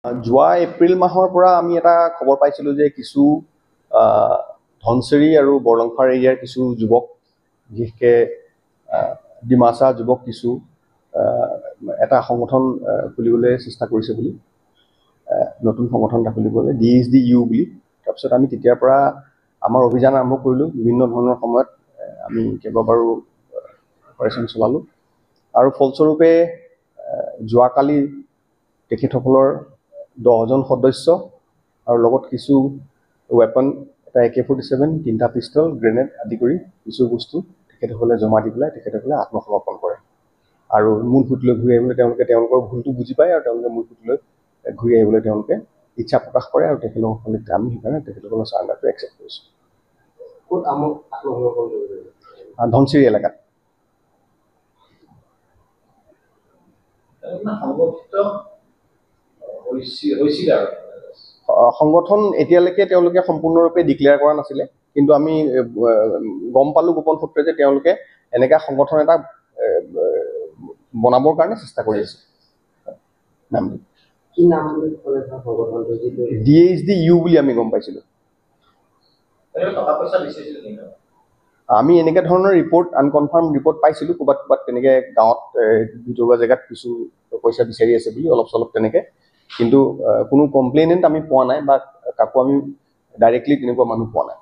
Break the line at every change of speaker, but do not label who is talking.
যোৱা এপ্ৰিল মাহৰ পৰা আমি এটা খবৰ পাইছিলোঁ যে কিছু ধনচিৰি আৰু বৰলংফাৰ এৰিয়াৰ কিছু যুৱক, বিশেষকৈ ডিমাচা যুৱক কিছু এটা সংগঠন খুলিবলৈ চেষ্টা কৰিছে বুলি, নতুন সংগঠন এটা খুলিবলৈ DHDU বুলি। তাৰপিছত আমি তেতিয়াৰ পৰা আমাৰ অভিযান আৰম্ভ কৰিলোঁ। বিভিন্ন ধৰণৰ সময়ত আমি কেইবাবাৰো অপাৰেশ্যন চলালোঁ আৰু ফলস্বৰূপে যোৱাকালি তেখেতসকলৰ 10জন সদস্য আৰু লগত কিছু ৱেপন, এটা AK-47, 3টা পিষ্টল, গ্ৰেনেড আদি কৰি কিছু বস্তু তেখেতসকলে জমা দি পেলাই তেখেতসকলে আত্মসমৰ্পণ কৰে আৰু মূল সুঁতিলৈ ঘূৰি আহিবলৈ তেওঁলোকৰ ভুলটো বুজি পায় আৰু তেওঁলোকে মূল সুঁতিলৈ ঘূৰি আহিবলৈ তেওঁলোকে ইচ্ছা প্ৰকাশ কৰে আৰু তেখেতসকলে আমি সেইকাৰণে তেখেতসকলৰ চাৰেণ্ডাৰটো একচেপ্ট কৰিছোঁ।
ক'ত আত্মসমৰ্পণ কৰিলে?
ধনচিৰি এলেকাত। সংগঠন এতিয়ালৈকে তেওঁলোকে সম্পূৰ্ণৰূপে ডিক্লেয়াৰ কৰা নাছিলে, কিন্তু আমি গম পালোঁ গোপন সূত্ৰে যে তেওঁলোকে এনেকুৱা সংগঠন এটা বনাবৰ কাৰণে চেষ্টা কৰি আছে।
কি নাম বুলি ক'লে সংগঠনটো?
DHDU বুলি আমি গম পাইছিলোঁ।
টকা পইচা বিচাৰিছিল নেকি?
আমি এনেকুৱা ধৰণৰ ৰিপৰ্ট, আনকনফাৰ্ম ৰিপৰ্ট পাইছিলোঁ, ক'ৰবাত তেনেকৈ গাঁৱত ভিতৰুৱা জেগাত কিছু পইচা বিচাৰি আছে বুলি অলপ চলপ তেনেকৈ, কিন্তু কোনো কমপ্লেইনেণ্ট আমি পোৱা নাই বা কাকো আমি ডাইৰেক্টলি তেনেকুৱা মানুহ পোৱা নাই।